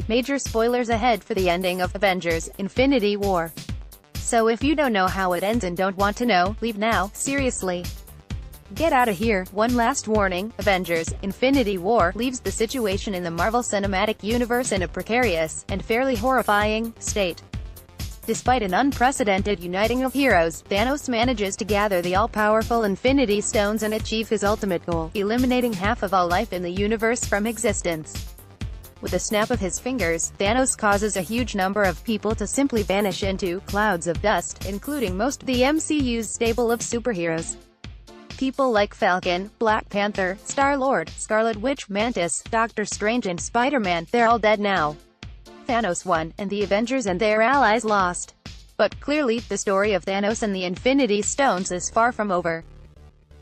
Major spoilers ahead for the ending of Avengers: Infinity War. So if you don't know how it ends and don't want to know, leave now, seriously. Get out of here. One last warning: Avengers: Infinity War leaves the situation in the Marvel Cinematic Universe in a precarious, and fairly horrifying, state. Despite an unprecedented uniting of heroes, Thanos manages to gather the all-powerful Infinity Stones and achieve his ultimate goal, eliminating half of all life in the universe from existence. With a snap of his fingers, Thanos causes a huge number of people to simply vanish into clouds of dust, including most of the MCU's stable of superheroes. People like Falcon, Black Panther, Star-Lord, Scarlet Witch, Mantis, Doctor Strange and Spider-Man, they're all dead now. Thanos won, and the Avengers and their allies lost. But clearly, the story of Thanos and the Infinity Stones is far from over.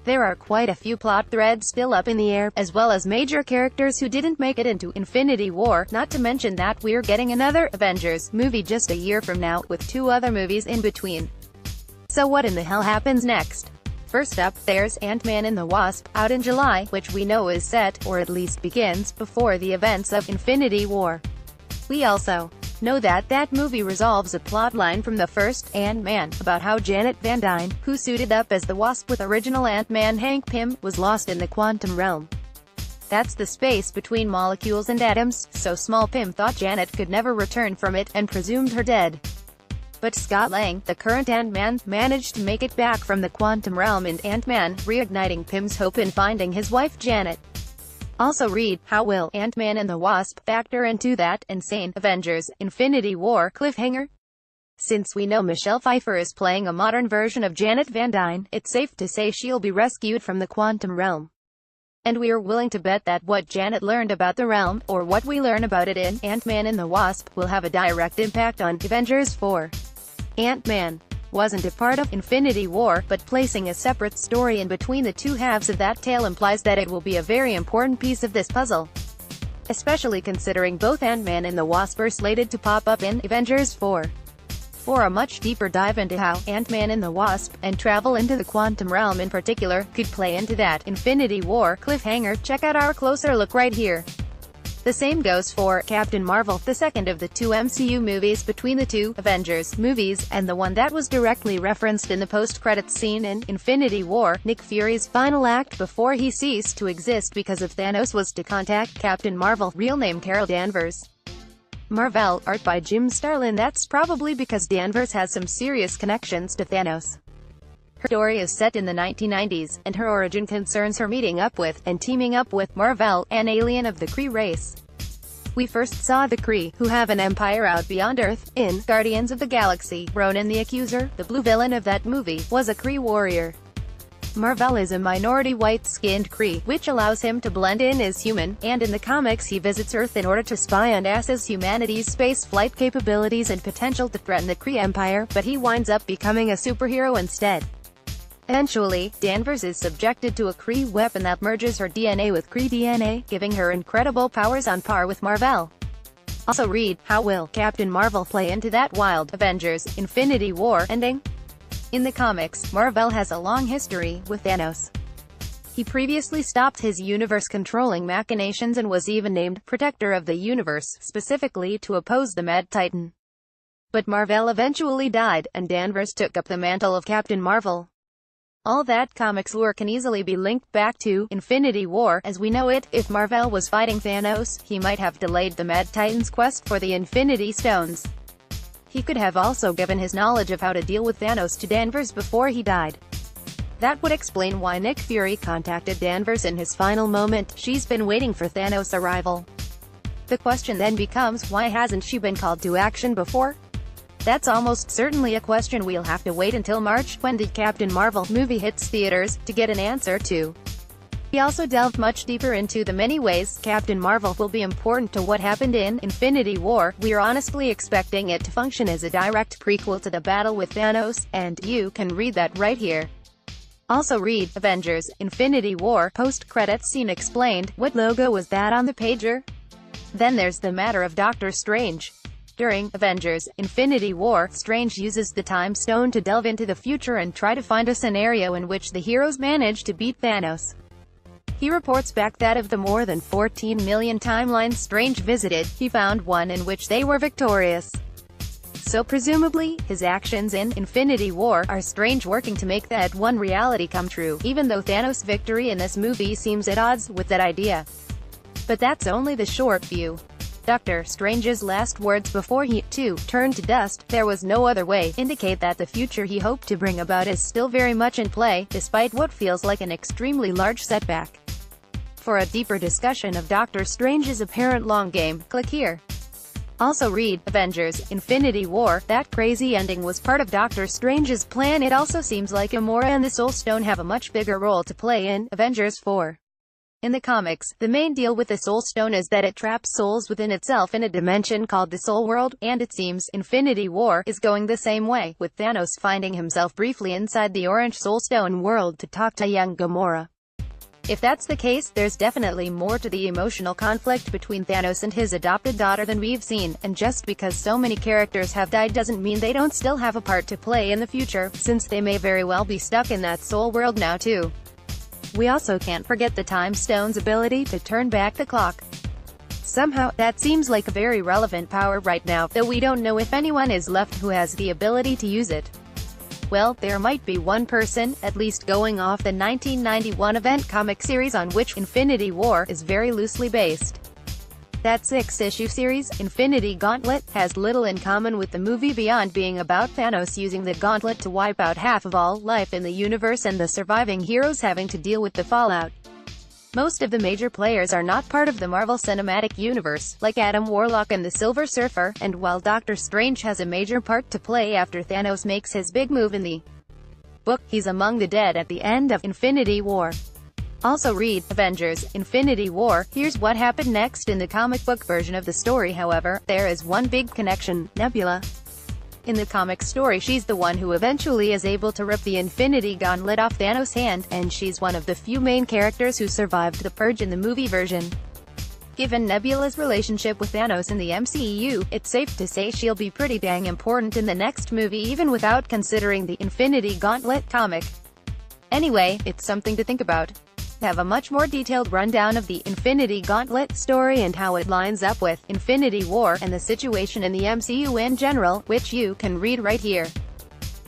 There are quite a few plot threads still up in the air, as well as major characters who didn't make it into Infinity War, not to mention that we're getting another Avengers movie just a year from now, with 2 other movies in between. So what in the hell happens next? First up, there's Ant-Man and the Wasp, out in July, which we know is set, or at least begins, before the events of Infinity War. We also know that that movie resolves a plotline from the first Ant-Man, about how Janet Van Dyne, who suited up as the Wasp with original Ant-Man Hank Pym, was lost in the quantum realm. That's the space between molecules and atoms, so small Pym thought Janet could never return from it, and presumed her dead. But Scott Lang, the current Ant-Man, managed to make it back from the quantum realm in Ant-Man, reigniting Pym's hope in finding his wife Janet. Also read, how will Ant-Man and the Wasp factor into that insane Avengers: Infinity War cliffhanger? Since we know Michelle Pfeiffer is playing a modern version of Janet Van Dyne, it's safe to say she'll be rescued from the quantum realm. And we're willing to bet that what Janet learned about the realm, or what we learn about it in Ant-Man and the Wasp, will have a direct impact on Avengers 4. Ant-Man wasn't a part of Infinity War, but placing a separate story in between the 2 halves of that tale implies that it will be a very important piece of this puzzle. Especially considering both Ant-Man and the Wasp are slated to pop up in Avengers 4. For a much deeper dive into how Ant-Man and the Wasp, and travel into the quantum realm in particular, could play into that Infinity War cliffhanger, check out our closer look right here. The same goes for Captain Marvel, the second of the 2 MCU movies between the 2 Avengers movies, and the one that was directly referenced in the post-credits scene in Infinity War. Nick Fury's final act before he ceased to exist because of Thanos was to contact Captain Marvel, real name Carol Danvers. Marvel, art by Jim Starlin. That's probably because Danvers has some serious connections to Thanos. Her story is set in the 1990s, and her origin concerns her meeting up with, and teaming up with, Mar-Vell, an alien of the Kree race. We first saw the Kree, who have an empire out beyond Earth, in Guardians of the Galaxy. Ronan the Accuser, the blue villain of that movie, was a Kree warrior. Mar-Vell is a minority white-skinned Kree, which allows him to blend in as human, and in the comics he visits Earth in order to spy on humanity's space flight capabilities and potential to threaten the Kree Empire, but he winds up becoming a superhero instead. Eventually, Danvers is subjected to a Kree weapon that merges her DNA with Kree DNA, giving her incredible powers on par with Mar-Vell. Also read, how will Captain Marvel play into that wild Avengers: Infinity War ending? In the comics, Mar-Vell has a long history with Thanos. He previously stopped his universe-controlling machinations and was even named Protector of the Universe, specifically to oppose the Mad Titan. But Mar-Vell eventually died, and Danvers took up the mantle of Captain Marvel. All that comics lore can easily be linked back to Infinity War as we know it. If Mar-Vell was fighting Thanos, he might have delayed the Mad Titan's quest for the Infinity Stones. He could have also given his knowledge of how to deal with Thanos to Danvers before he died. That would explain why Nick Fury contacted Danvers in his final moment. She's been waiting for Thanos' arrival. The question then becomes, why hasn't she been called to action before? That's almost certainly a question we'll have to wait until March, when the Captain Marvel movie hits theaters, to get an answer to. He also delved much deeper into the many ways Captain Marvel will be important to what happened in Infinity War. We're honestly expecting it to function as a direct prequel to the battle with Thanos, and you can read that right here. Also read, Avengers: Infinity War post-credits scene explained. What logo was that on the pager? Then there's the matter of Doctor Strange. During Avengers: Infinity War, Strange uses the Time Stone to delve into the future and try to find a scenario in which the heroes manage to beat Thanos. He reports back that of the more than 14 million timelines Strange visited, he found one in which they were victorious. So presumably, his actions in Infinity War are Strange working to make that one reality come true, even though Thanos' victory in this movie seems at odds with that idea. But that's only the short view. Doctor Strange's last words before he, too, turned to dust, "There was no other way," indicate that the future he hoped to bring about is still very much in play, despite what feels like an extremely large setback. For a deeper discussion of Doctor Strange's apparent long game, click here. Also read, Avengers, Infinity War, that crazy ending was part of Doctor Strange's plan. It also seems like Gamora and the Soul Stone have a much bigger role to play in Avengers 4. In the comics, the main deal with the Soul Stone is that it traps souls within itself in a dimension called the Soul World, and it seems Infinity War is going the same way, with Thanos finding himself briefly inside the Orange Soul Stone world to talk to young Gamora. If that's the case, there's definitely more to the emotional conflict between Thanos and his adopted daughter than we've seen, and just because so many characters have died doesn't mean they don't still have a part to play in the future, since they may very well be stuck in that soul world now too. We also can't forget the Time Stone's ability to turn back the clock. Somehow, that seems like a very relevant power right now, though we don't know if anyone is left who has the ability to use it. Well, there might be one person, at least going off the 1991 event comic series on which Infinity War is very loosely based. That 6-issue series, Infinity Gauntlet, has little in common with the movie beyond being about Thanos using the gauntlet to wipe out half of all life in the universe and the surviving heroes having to deal with the fallout. Most of the major players are not part of the Marvel Cinematic Universe, like Adam Warlock and the Silver Surfer, and while Doctor Strange has a major part to play after Thanos makes his big move in the book, he's among the dead at the end of Infinity War. Also read, Avengers, Infinity War. Here's what happened next in the comic book version of the story. However, there is one big connection: Nebula. In the comic story, she's the one who eventually is able to rip the Infinity Gauntlet off Thanos' hand, and she's one of the few main characters who survived the Purge in the movie version. Given Nebula's relationship with Thanos in the MCU, it's safe to say she'll be pretty dang important in the next movie even without considering the Infinity Gauntlet comic. Anyway, it's something to think about. Have a much more detailed rundown of the Infinity Gauntlet story and how it lines up with Infinity War and the situation in the MCU in general, which you can read right here.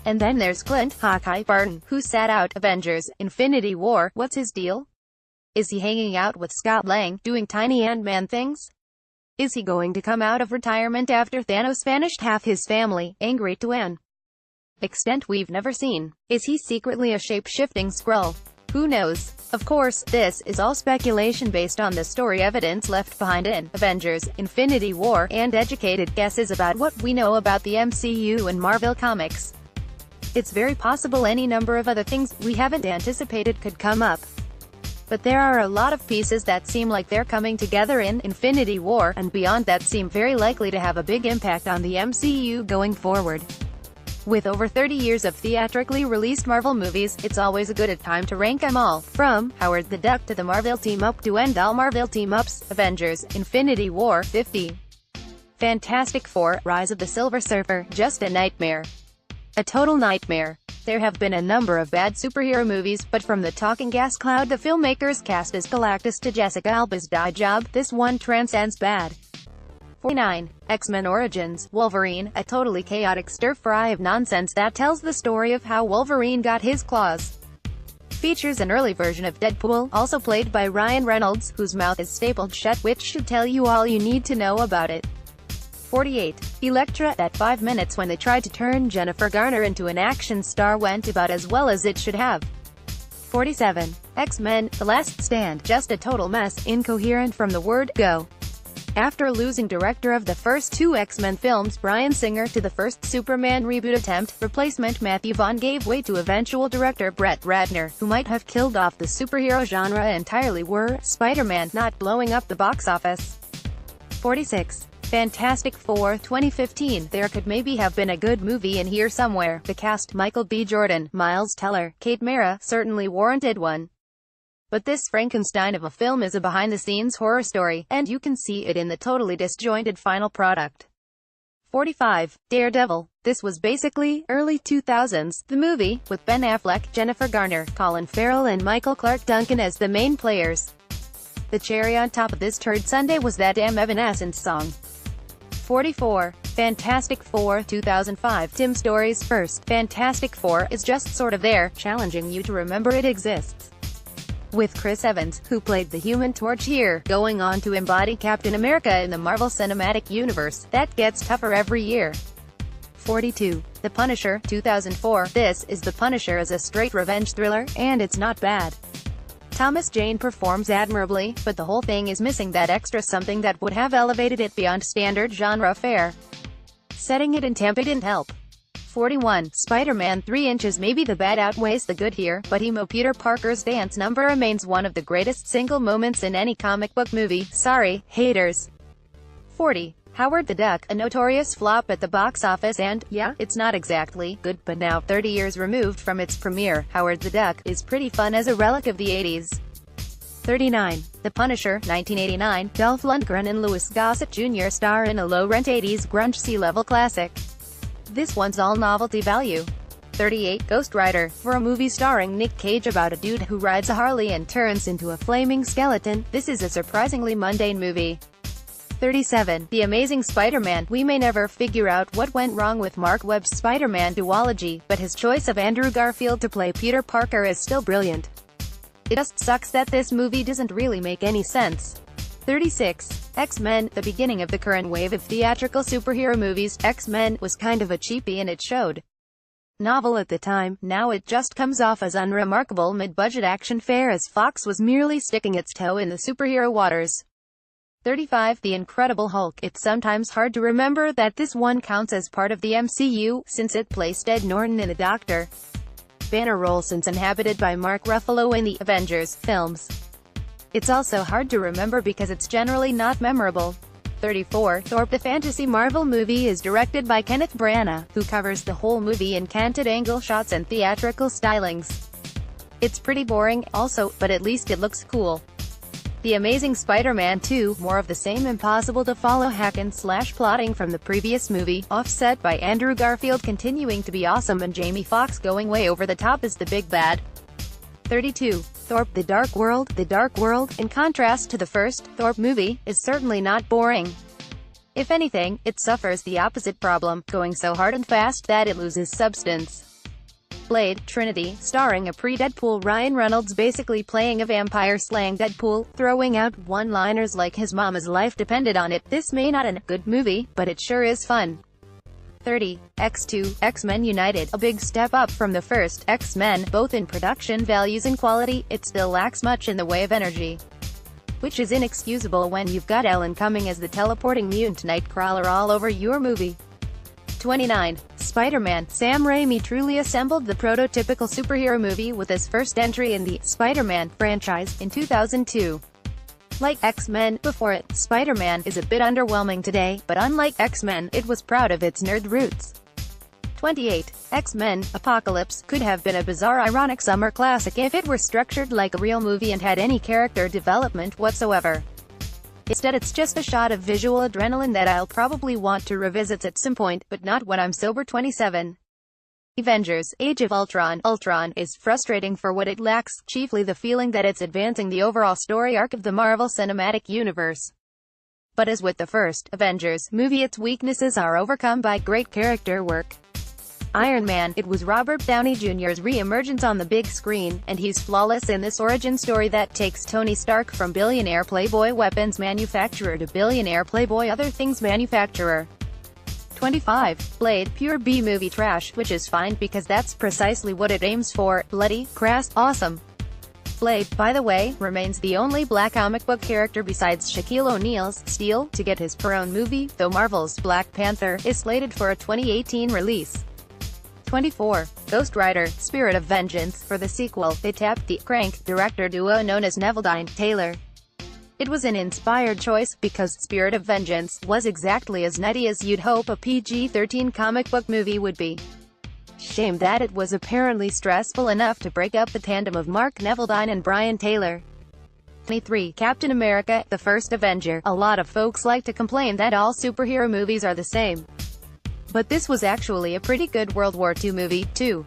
And then there's Clint Hawkeye Barton, who sat out Avengers, Infinity War. What's his deal? Is he hanging out with Scott Lang, doing tiny AntMan things? Is he going to come out of retirement after Thanos vanished half his family, angry to an extent we've never seen? Is he secretly a shape-shifting Skrull? Who knows? Of course, this is all speculation based on the story evidence left behind in Avengers, Infinity War, and educated guesses about what we know about the MCU and Marvel Comics. It's very possible any number of other things we haven't anticipated could come up. But there are a lot of pieces that seem like they're coming together in Infinity War, and beyond that seem very likely to have a big impact on the MCU going forward. With over 30 years of theatrically released Marvel movies, it's always a good time to rank them all, from Howard the Duck to the Marvel Team-Up to end all Marvel Team-Ups. Avengers, Infinity War, 50. Fantastic Four, Rise of the Silver Surfer, just a nightmare. A total nightmare. There have been a number of bad superhero movies, but from the talking gas cloud the filmmakers cast as Galactus to Jessica Alba's dye job, this one transcends bad. 49. X-Men Origins, Wolverine, a totally chaotic stir-fry of nonsense that tells the story of how Wolverine got his claws. Features an early version of Deadpool, also played by Ryan Reynolds, whose mouth is stapled shut, which should tell you all you need to know about it. 48. Elektra, that 5 minutes when they tried to turn Jennifer Garner into an action star went about as well as it should have. 47. X-Men, The Last Stand, just a total mess, incoherent from the word go. After losing director of the first 2 X-Men films, Bryan Singer, to the first Superman reboot attempt, replacement Matthew Vaughn gave way to eventual director Brett Ratner, who might have killed off the superhero genre entirely were Spider-Man not blowing up the box office. 46. Fantastic Four 2015, there could maybe have been a good movie in here somewhere. The cast, Michael B. Jordan, Miles Teller, Kate Mara, certainly warranted one. But this Frankenstein of a film is a behind-the-scenes horror story, and you can see it in the totally disjointed final product. 45. Daredevil. This was basically early 2000s, the movie, with Ben Affleck, Jennifer Garner, Colin Farrell and Michael Clarke Duncan as the main players. The cherry on top of this turd sundae was that damn Evanescence song. 44. Fantastic Four 2005. Tim Story's first Fantastic Four is just sort of there, challenging you to remember it exists. With Chris Evans, who played the Human Torch here, going on to embody Captain America in the Marvel Cinematic Universe. That gets tougher every year. 42. The Punisher 2004. This is The Punisher as a straight revenge thriller, and it's not bad. Thomas Jane performs admirably, but the whole thing is missing that extra something that would have elevated it beyond standard genre fare. Setting it in Tampa didn't help. 41. Spider-Man 3 inches. Maybe the bad outweighs the good here, but emo Peter Parker's dance number remains one of the greatest single moments in any comic book movie. Sorry, haters. 40. Howard the Duck, a notorious flop at the box office and, yeah, it's not exactly good, but now, 30 years removed from its premiere, Howard the Duck is pretty fun as a relic of the 80s. 39. The Punisher 1989. Dolph Lundgren and Louis Gossett Jr. star in a low-rent 80s grunge sea-level classic. This one's all novelty value. 38. Ghost Rider. For a movie starring Nick Cage about a dude who rides a Harley and turns into a flaming skeleton, this is a surprisingly mundane movie. 37. The Amazing Spider-Man. We may never figure out what went wrong with Mark Webb's Spider-Man duology, but his choice of Andrew Garfield to play Peter Parker is still brilliant. It just sucks that this movie doesn't really make any sense. 36. X-Men. The beginning of the current wave of theatrical superhero movies, X-Men was kind of a cheapie and it showed. Novel at the time, now it just comes off as unremarkable mid-budget action fare as Fox was merely sticking its toe in the superhero waters. 35. The Incredible Hulk. It's sometimes hard to remember that this one counts as part of the MCU, since it placed Ed Norton in the Dr. Banner role since inhabited by Mark Ruffalo in the Avengers films. It's also hard to remember because it's generally not memorable. 34. Thor. The fantasy Marvel movie is directed by Kenneth Branagh, who covers the whole movie in canted angle shots and theatrical stylings. It's pretty boring, also, but at least it looks cool. The Amazing Spider-Man 2, more of the same impossible-to-follow hack-and-slash plotting from the previous movie, offset by Andrew Garfield continuing to be awesome and Jamie Foxx going way over the top as the big bad. 32. Thor. The Dark World. The Dark World, in contrast to the first Thor movie, is certainly not boring. If anything, it suffers the opposite problem, going so hard and fast that it loses substance. Blade Trinity, starring a pre-Deadpool Ryan Reynolds basically playing a vampire-slaying Deadpool, throwing out one-liners like his mama's life depended on it. This may not a good movie, but it sure is fun. 30. X2, X-Men United. A big step up from the first X-Men, both in production values and quality. It still lacks much in the way of energy, which is inexcusable when you've got Ellen coming as the teleporting mutant Nightcrawler all over your movie. 29. Spider-Man. Sam Raimi truly assembled the prototypical superhero movie with his first entry in the Spider-Man franchise in 2002. Like X-Men before it, Spider-Man is a bit underwhelming today, but unlike X-Men, it was proud of its nerd roots. 28. X-Men Apocalypse could have been a bizarre ironic summer classic if it were structured like a real movie and had any character development whatsoever. Instead it's just a shot of visual adrenaline that I'll probably want to revisit at some point, but not when I'm sober. 27. Avengers Age of Ultron. Ultron is frustrating for what it lacks, chiefly the feeling that it's advancing the overall story arc of the Marvel Cinematic Universe. But as with the first Avengers movie, its weaknesses are overcome by great character work. Iron Man. It was Robert Downey Jr.'s re-emergence on the big screen, and he's flawless in this origin story that takes Tony Stark from billionaire playboy weapons manufacturer to billionaire playboy other things manufacturer. 25. Blade. Pure B-movie trash, which is fine because that's precisely what it aims for. Bloody, crass, awesome. Blade, by the way, remains the only black comic book character besides Shaquille O'Neal's Steel to get his own movie, though Marvel's Black Panther is slated for a 2018 release. 24. Ghost Rider. Spirit of Vengeance. For the sequel, they tapped the crank director duo known as Neville Taylor. It was an inspired choice, because Spirit of Vengeance was exactly as nutty as you'd hope a PG-13 comic book movie would be. Shame that it was apparently stressful enough to break up the tandem of Mark Neville and Brian Taylor. 23. Captain America, the First Avenger. A lot of folks like to complain that all superhero movies are the same. but this was actually a pretty good World War II movie, too.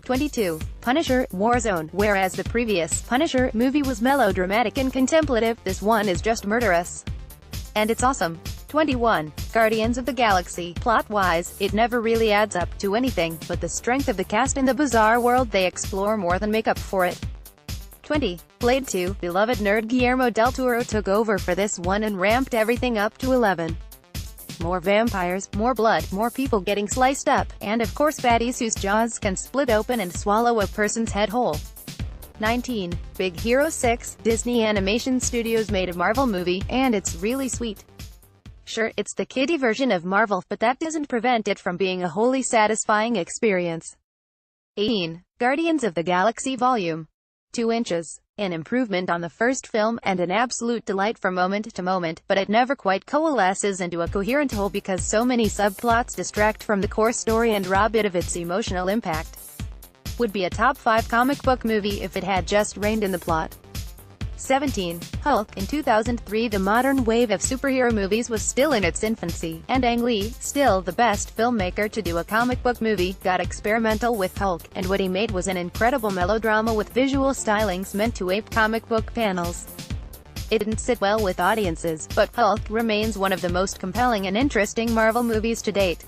22. Punisher, Warzone. Whereas the previous Punisher movie was melodramatic and contemplative, this one is just murderous. And it's awesome. 21. Guardians of the Galaxy. Plot-wise, it never really adds up to anything, but the strength of the cast and the bizarre world they explore more than make up for it. 20. Blade 2. Beloved nerd Guillermo del Toro took over for this one and ramped everything up to 11. More vampires, more blood, more people getting sliced up, and of course baddies whose jaws can split open and swallow a person's head whole. 19. Big Hero 6. Disney Animation Studios made a Marvel movie, and it's really sweet. Sure, it's the kiddie version of Marvel, but that doesn't prevent it from being a wholly satisfying experience. 18. Guardians of the Galaxy Volume 2 inches. An improvement on the first film, and an absolute delight from moment to moment, but it never quite coalesces into a coherent whole because so many subplots distract from the core story and rob it of its emotional impact. Would be a top 5 comic book movie if it had just reined in the plot. 17. Hulk. In 2003 the modern wave of superhero movies was still in its infancy, and Ang Lee, still the best filmmaker to do a comic book movie, got experimental with Hulk, and what he made was an incredible melodrama with visual stylings meant to ape comic book panels. It didn't sit well with audiences, but Hulk remains one of the most compelling and interesting Marvel movies to date.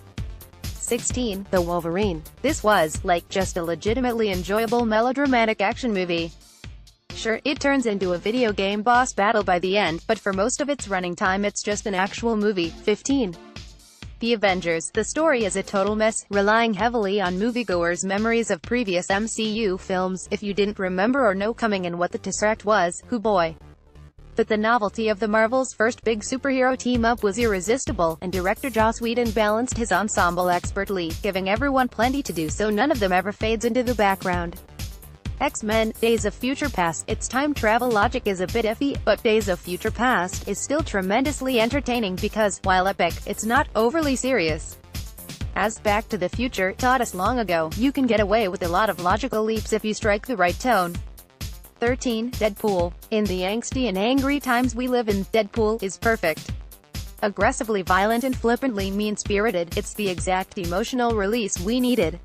16. The Wolverine. This was, like, just a legitimately enjoyable melodramatic action movie. Sure, it turns into a video game boss battle by the end, but for most of its running time it's just an actual movie. 15. The Avengers. The story is a total mess, relying heavily on moviegoers' memories of previous MCU films. If you didn't remember or know coming in what the Tesseract was, hoo boy. But the novelty of the Marvel's first big superhero team-up was irresistible, and director Joss Whedon balanced his ensemble expertly, giving everyone plenty to do so none of them ever fades into the background. X-Men, Days of Future Past. Its time travel logic is a bit iffy, but Days of Future Past is still tremendously entertaining because, while epic, it's not overly serious. As Back to the Future taught us long ago, you can get away with a lot of logical leaps if you strike the right tone. 13. Deadpool. In the angsty and angry times we live in, Deadpool is perfect. Aggressively violent and flippantly mean-spirited, it's the exact emotional release we needed.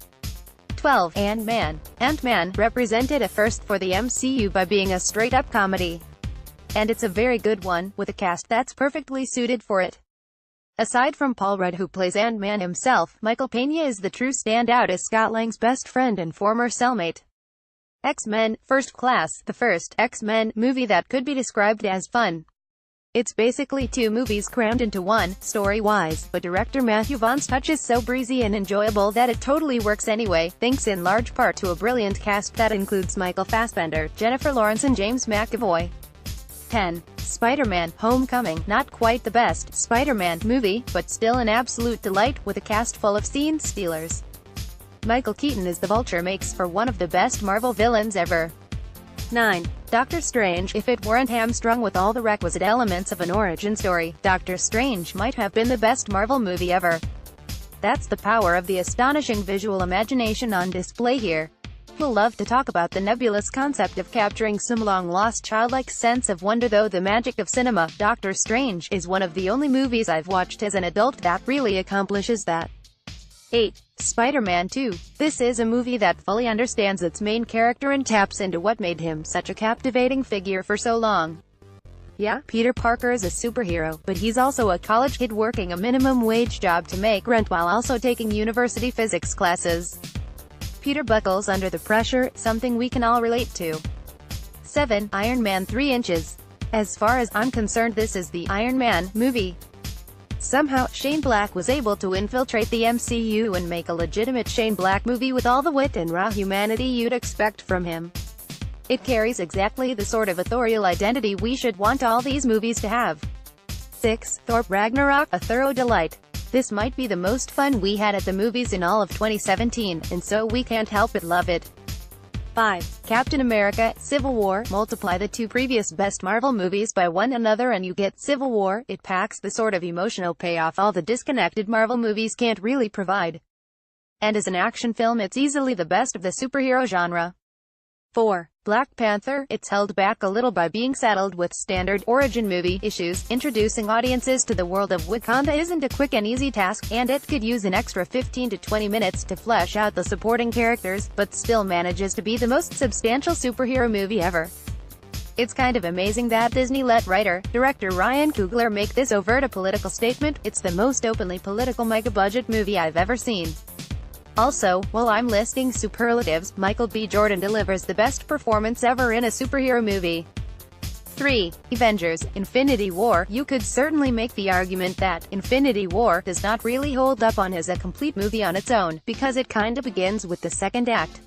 12. AntMan. AntMan represented a first for the MCU by being a straight-up comedy. And it's a very good one, with a cast that's perfectly suited for it. Aside from Paul Rudd who plays Ant-Man himself, Michael Pena is the true standout as Scott Lang's best friend and former cellmate. X-Men, First Class. The first X-Men movie that could be described as fun. It's basically 2 movies crammed into one, story-wise, but director Matthew Vaughn's touch is so breezy and enjoyable that it totally works anyway, thanks in large part to a brilliant cast that includes Michael Fassbender, Jennifer Lawrence and James McAvoy. 10. Spider-Man, Homecoming. Not quite the best Spider-Man movie, but still an absolute delight, with a cast full of scene stealers. Michael Keaton as the Vulture makes for one of the best Marvel villains ever. 9. Doctor Strange. If it weren't hamstrung with all the requisite elements of an origin story, Doctor Strange might have been the best Marvel movie ever. That's the power of the astonishing visual imagination on display here. We'll love to talk about the nebulous concept of capturing some long-lost childlike sense of wonder, though the magic of cinema. Doctor Strange is one of the only movies I've watched as an adult that really accomplishes that. 8. Spider-Man 2. This is a movie that fully understands its main character and taps into what made him such a captivating figure for so long. Yeah, Peter Parker is a superhero, but he's also a college kid working a minimum wage job to make rent while also taking university physics classes. Peter buckles under the pressure, something we can all relate to. 7. Iron Man 3 inches. As far as I'm concerned, this is the Iron Man movie. Somehow, Shane Black was able to infiltrate the MCU and make a legitimate Shane Black movie with all the wit and raw humanity you'd expect from him. It carries exactly the sort of authorial identity we should want all these movies to have. 6. Thor Ragnarok, a thorough delight. This might be the most fun we had at the movies in all of 2017, and so we can't help but love it. 5. Captain America, Civil War. Multiply the 2 previous best Marvel movies by one another and you get Civil War. It packs the sort of emotional payoff all the disconnected Marvel movies can't really provide. And as an action film it's easily the best of the superhero genre. 4. Black Panther. It's held back a little by being saddled with standard origin movie issues. Introducing audiences to the world of Wakanda isn't a quick and easy task, and it could use an extra 15 to 20 minutes to flesh out the supporting characters, but still manages to be the most substantial superhero movie ever. It's kind of amazing that Disney let writer-director Ryan Coogler make this overt a political statement. It's the most openly political mega-budget movie I've ever seen. Also, while I'm listing superlatives, Michael B. Jordan delivers the best performance ever in a superhero movie. 3. Avengers: Infinity War. You could certainly make the argument that Infinity War does not really hold up as a complete movie on its own, because it kinda begins with the second act.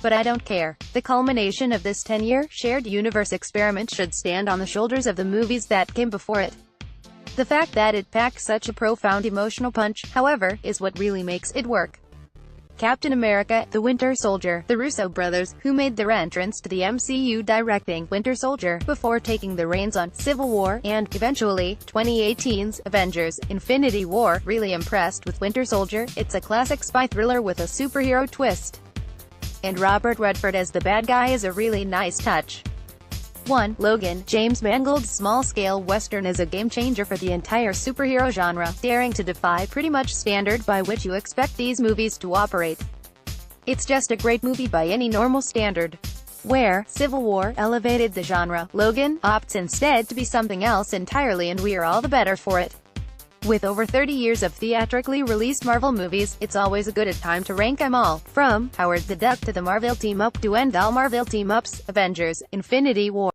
But I don't care. The culmination of this 10-year, shared universe experiment should stand on the shoulders of the movies that came before it. The fact that it packs such a profound emotional punch, however, is what really makes it work. Captain America: The Winter Soldier. The Russo brothers, who made their entrance to the MCU directing Winter Soldier, before taking the reins on Civil War, and, eventually, 2018's Avengers: Infinity War, really impressed with Winter Soldier. It's a classic spy thriller with a superhero twist. And Robert Redford as the bad guy is a really nice touch. 1. Logan. James Mangold's small-scale western is a game-changer for the entire superhero genre, daring to defy pretty much standard by which you expect these movies to operate. It's just a great movie by any normal standard. Where Civil War elevated the genre, Logan opts instead to be something else entirely, and we are all the better for it. With over 30 years of theatrically released Marvel movies, it's always a good time to rank them all, from Howard the Duck to the Marvel Team-Up to end all Marvel Team-Ups. Avengers: Infinity War.